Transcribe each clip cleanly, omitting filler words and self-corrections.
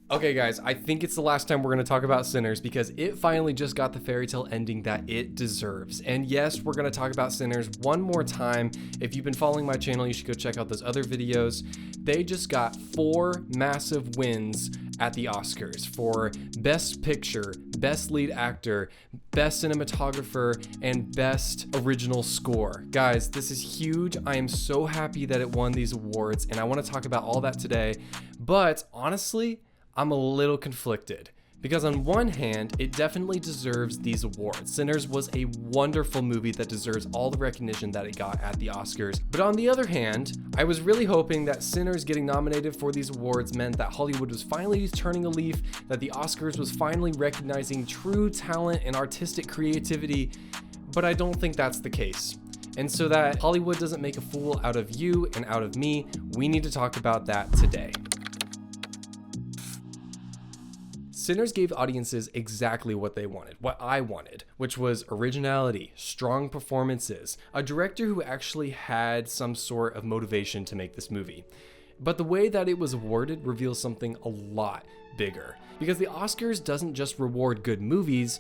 Okay guys, I think it's the last time we're going to talk about Sinners because it finally just got the fairy tale ending that it deserves. And yes, we're going to talk about Sinners one more time. If you've been following my channel, you should go check out those other videos. They just got 4 massive wins at the Oscars for Best Picture, Best Lead Actor, Best Cinematographer, and Best Original Score. Guys, this is huge. I am so happy that it won these awards, and I want to talk about all that today. But honestly, I'm a little conflicted because on one hand, it definitely deserves these awards. Sinners was a wonderful movie that deserves all the recognition that it got at the Oscars. But on the other hand, I was really hoping that Sinners getting nominated for these awards meant that Hollywood was finally turning a leaf, that the Oscars was finally recognizing true talent and artistic creativity. But I don't think that's the case. And so that Hollywood doesn't make a fool out of you and out of me, we need to talk about that today. Sinners gave audiences exactly what they wanted, what I wanted, which was originality, strong performances, a director who actually had some sort of motivation to make this movie. But the way that it was awarded reveals something a lot bigger, because the Oscars doesn't just reward good movies,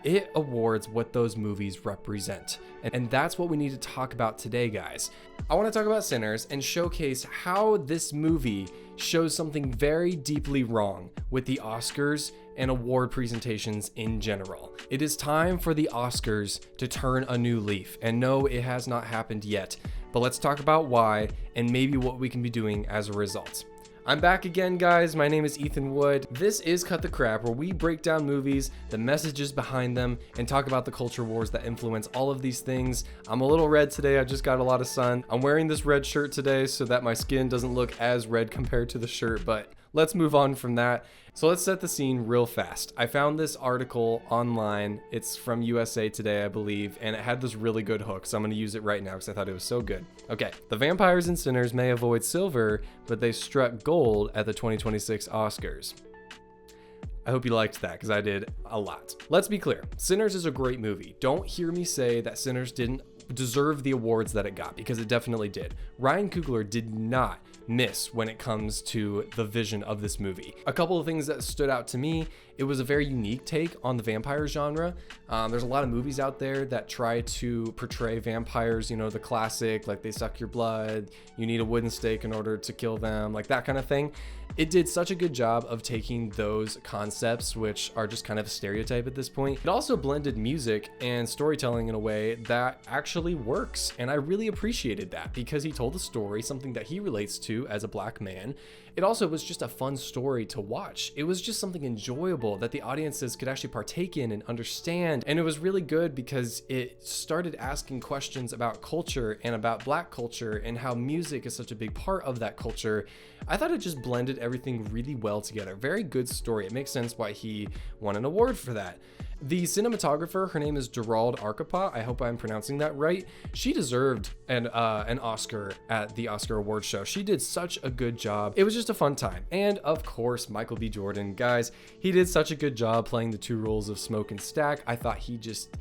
it awards what those movies represent. And that's what we need to talk about today, guys. I want to talk about Sinners and showcase how this movie shows something very deeply wrong with the Oscars and award presentations in general. It is time for the Oscars to turn a new leaf. And no, it has not happened yet. But let's talk about why and maybe what we can be doing as a result. I'm back again, guys. My name is Ethan Wood. This is Cut the Crap, where we break down movies, the messages behind them, and talk about the culture wars that influence all of these things. I'm a little red today. I just got a lot of sun. I'm wearing this red shirt today so that my skin doesn't look as red compared to the shirt, but let's move on from that. So let's set the scene real fast. I found this article online. It's from USA Today, I believe, and it had this really good hook, so I'm going to use it right now because I thought it was so good. Okay, the vampires and sinners may avoid silver, but they struck gold at the 2026 Oscars. I hope you liked that because I did a lot. Let's be clear, Sinners is a great movie. Don't hear me say that Sinners didn't deserve the awards that it got, because it definitely did. Ryan Coogler did not miss when it comes to the vision of this movie. A couple of things that stood out to me: it was a very unique take on the vampire genre. There's a lot of movies out there that try to portray vampires, you know, the classic, like they suck your blood, you need a wooden stake in order to kill them, like that kind of thing. It did such a good job of taking those concepts, which are just kind of a stereotype at this point. It also blended music and storytelling in a way that actually works, and I really appreciated that because he told a story, something that he relates to as a black man. It also was just a fun story to watch. It was just something enjoyable that the audiences could actually partake in and understand. And it was really good because it started asking questions about culture and about black culture and how music is such a big part of that culture. I thought it just blended everything really well together. Very good story. It makes sense why he won an award for that. The cinematographer, her name is Durald Arkapaw. I hope I'm pronouncing that right. She deserved an Oscar at the Oscar Awards show. She did such a good job. It was just a fun time. And of course, Michael B. Jordan. Guys, he did such a good job playing the two roles of Smoke and Stack. I thought he just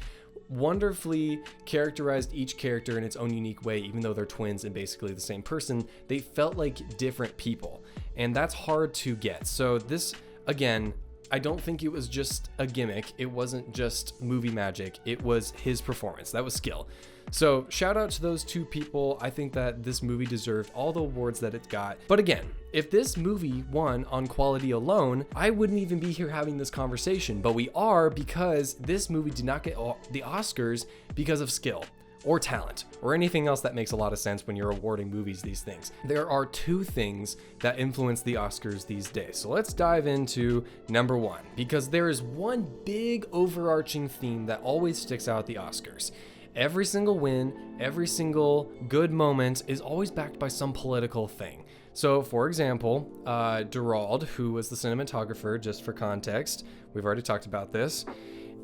wonderfully characterized each character in its own unique way. Even though they're twins and basically the same person, they felt like different people. And that's hard to get. So this, again, I don't think it was just a gimmick. It wasn't just movie magic. It was his performance. That was skill. So shout out to those two people. I think that this movie deserved all the awards that it got. But again, if this movie won on quality alone, I wouldn't even be here having this conversation. But we are, because this movie did not get the Oscars because of skill or talent or anything else that makes a lot of sense when you're awarding movies these things. There are 2 things that influence the Oscars these days. So let's dive into number 1, because there is one big overarching theme that always sticks out at the Oscars. Every single win, every single good moment is always backed by some political thing. So for example, Durald, who was the cinematographer, just for context, we've already talked about this.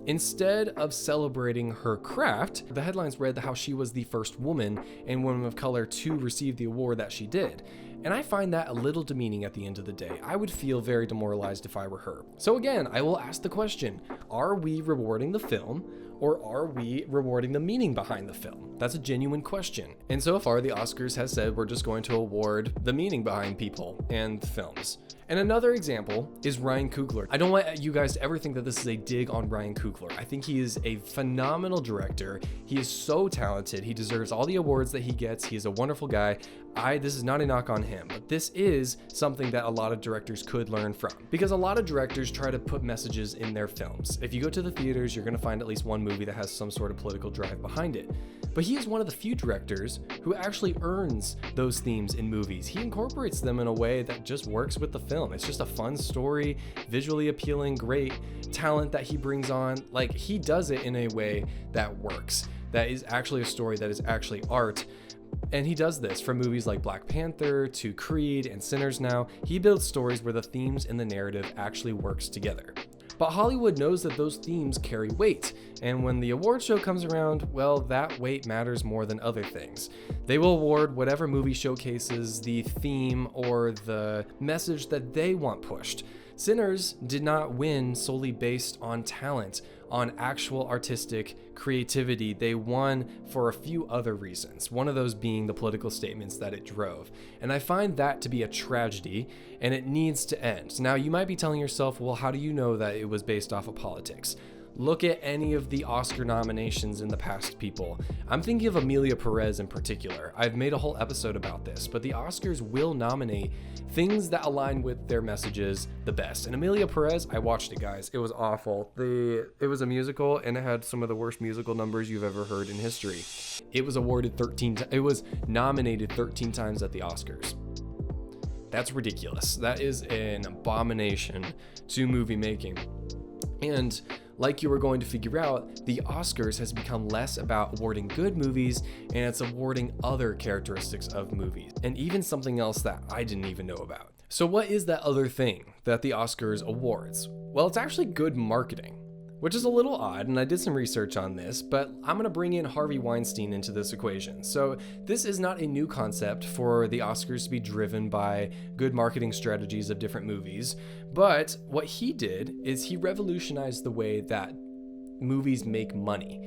Instead of celebrating her craft, the headlines read how she was the first woman and woman of color to receive the award that she did. And I find that a little demeaning at the end of the day. I would feel very demoralized if I were her. So again, I will ask the question, are we rewarding the film or are we rewarding the meaning behind the film? That's a genuine question. And so far, the Oscars has said we're just going to award the meaning behind people and films. And another example is Ryan Coogler. I don't want you guys to ever think that this is a dig on Ryan Coogler. I think he is a phenomenal director. He is so talented. He deserves all the awards that he gets. He is a wonderful guy. This is not a knock on him, but this is something that a lot of directors could learn from, because a lot of directors try to put messages in their films. If you go to the theaters, you're going to find at least one movie that has some sort of political drive behind it. But he is one of the few directors who actually earns those themes in movies. He incorporates them in a way that just works with the film. It's just a fun story, visually appealing, great talent that he brings on. Like, he does it in a way that works, that is actually a story, that is actually art. And he does this from movies like Black Panther to Creed and Sinners now. He builds stories where the themes and the narrative actually works together. But Hollywood knows that those themes carry weight, and when the award show comes around, well, that weight matters more than other things. They will award whatever movie showcases the theme or the message that they want pushed. Sinners did not win solely based on talent, on actual artistic creativity. They won for a few other reasons, one of those being the political statements that it drove. And I find that to be a tragedy, and it needs to end. Now, you might be telling yourself, well, how do you know that it was based off of politics? Look at any of the Oscar nominations in the past, people. I'm thinking of Emilia Perez in particular. I've made a whole episode about this, but the Oscars will nominate things that align with their messages the best. And Emilia Perez, I watched it, guys. It was awful. It was a musical, and it had some of the worst musical numbers you've ever heard in history. It was nominated 13 times at the Oscars. That's ridiculous. That is an abomination to movie making. And like you were going to figure out, the Oscars has become less about awarding good movies, and it's awarding other characteristics of movies, and even something else that I didn't even know about. So what is that other thing that the Oscars awards? Well, it's actually good marketing, which is a little odd, and I did some research on this, but I'm going to bring in Harvey Weinstein into this equation. So this is not a new concept for the Oscars to be driven by good marketing strategies of different movies, but what he did is he revolutionized the way that movies make money.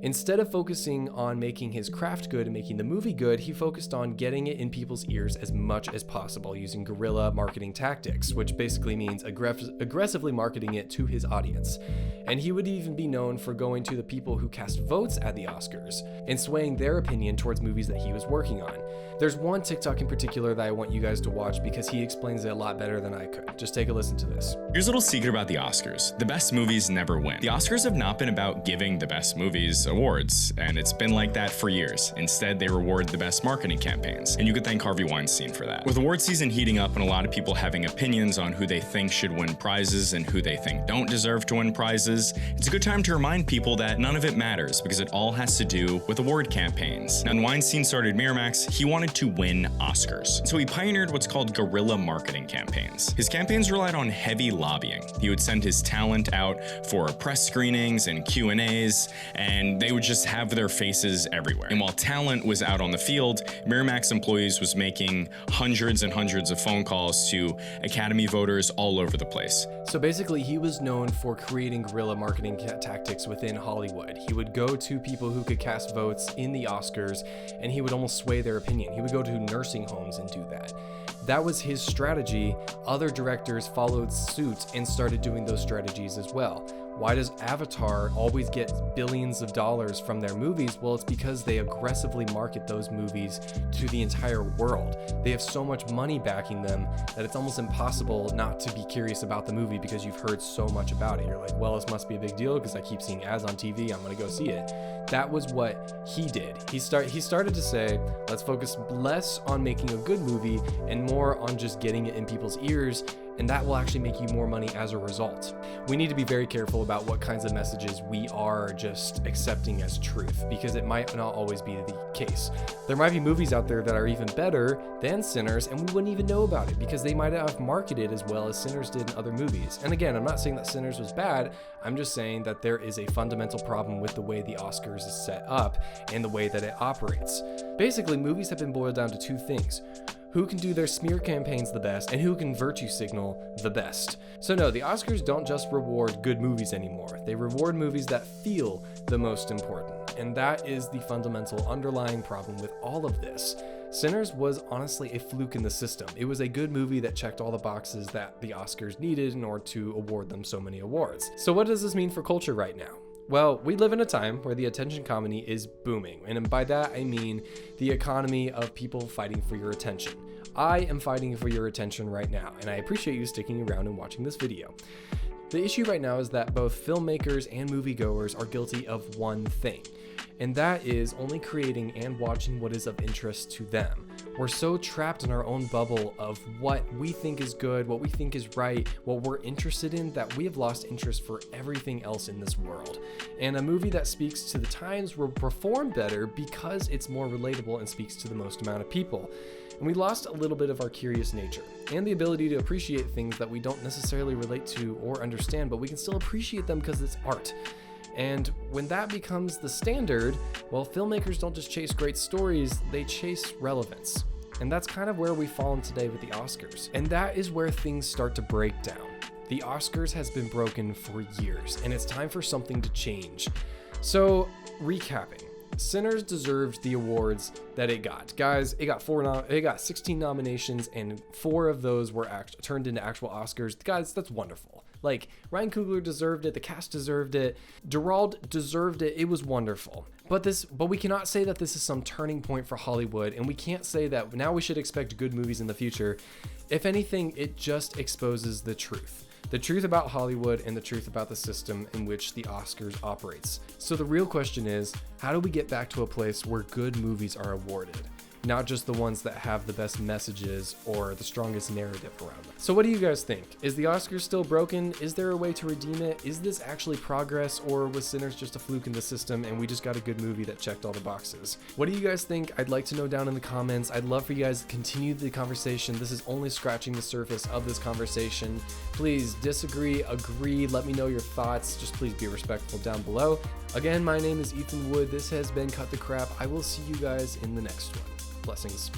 Instead of focusing on making his craft good and making the movie good, he focused on getting it in people's ears as much as possible using guerrilla marketing tactics, which basically means aggressively marketing it to his audience. And he would even be known for going to the people who cast votes at the Oscars and swaying their opinion towards movies that he was working on. There's one TikTok in particular that I want you guys to watch because he explains it a lot better than I could. Just take a listen to this. Here's a little secret about the Oscars. The best movies never win. The Oscars have not been about giving the best movies awards, and it's been like that for years. Instead, they reward the best marketing campaigns, and you could thank Harvey Weinstein for that. With award season heating up and a lot of people having opinions on who they think should win prizes and who they think don't deserve to win prizes, it's a good time to remind people that none of it matters because it all has to do with award campaigns. Now, when Weinstein started Miramax, he wanted to win Oscars, so he pioneered what's called guerrilla marketing campaigns. His campaigns relied on heavy lobbying. He would send his talent out for press screenings and Q&As, and they would just have their faces everywhere. And while talent was out on the field, Miramax employees was making hundreds and hundreds of phone calls to Academy voters all over the place. So basically, he was known for creating guerrilla marketing tactics within Hollywood. He would go to people who could cast votes in the Oscars, and he would almost sway their opinion. He would go to nursing homes and do that. That was his strategy. Other directors followed suit and started doing those strategies as well. Why does Avatar always get billions of dollars from their movies? Well, it's because they aggressively market those movies to the entire world. They have so much money backing them that it's almost impossible not to be curious about the movie because you've heard so much about it. You're like, well, this must be a big deal because I keep seeing ads on TV. I'm going to go see it. That was what he did. He started to say, let's focus less on making a good movie and more on just getting it in people's ears, and that will actually make you more money as a result. We need to be very careful about what kinds of messages we are just accepting as truth, because it might not always be the case. There might be movies out there that are even better than Sinners, and we wouldn't even know about it because they might have marketed as well as Sinners did in other movies. And again, I'm not saying that Sinners was bad. I'm just saying that there is a fundamental problem with the way the Oscars is set up and the way that it operates. Basically, movies have been boiled down to two things. who can do their smear campaigns the best, and who can virtue signal the best. So no, the Oscars don't just reward good movies anymore. They reward movies that feel the most important. And that is the fundamental underlying problem with all of this. Sinners was honestly a fluke in the system. It was a good movie that checked all the boxes that the Oscars needed in order to award them so many awards. So what does this mean for culture right now? Well, we live in a time where the attention comedy is booming. And by that, I mean the economy of people fighting for your attention. I am fighting for your attention right now, and I appreciate you sticking around and watching this video. The issue right now is that both filmmakers and moviegoers are guilty of one thing, and that is only creating and watching what is of interest to them. We're so trapped in our own bubble of what we think is good, what we think is right, what we're interested in, that we have lost interest for everything else in this world. And a movie that speaks to the times will perform better because it's more relatable and speaks to the most amount of people. And we lost a little bit of our curious nature and the ability to appreciate things that we don't necessarily relate to or understand, but we can still appreciate them because it's art. And when that becomes the standard, well, filmmakers don't just chase great stories, they chase relevance. And that's kind of where we've fallen today with the Oscars. And that is where things start to break down. The Oscars has been broken for years, and it's time for something to change. So, recapping. Sinners deserved the awards that it got. Guys, it got 16 nominations, and 4 of those were turned into actual Oscars. Guys, that's wonderful. Like, Ryan Coogler deserved it, the cast deserved it, Durald deserved it, it was wonderful. But we cannot say that this is some turning point for Hollywood, and we can't say that now we should expect good movies in the future. If anything, it just exposes the truth. The truth about Hollywood and the truth about the system in which the Oscars operates. So the real question is, how do we get back to a place where good movies are awarded? Not just the ones that have the best messages or the strongest narrative around them. So what do you guys think? Is the Oscars still broken? Is there a way to redeem it? Is this actually progress, or was Sinners just a fluke in the system and we just got a good movie that checked all the boxes? What do you guys think? I'd like to know down in the comments. I'd love for you guys to continue the conversation. This is only scratching the surface of this conversation. Please disagree, agree, let me know your thoughts. Just please be respectful down below. Again, my name is Ethan Wood. This has been Cut the Crap. I will see you guys in the next one. Blessings.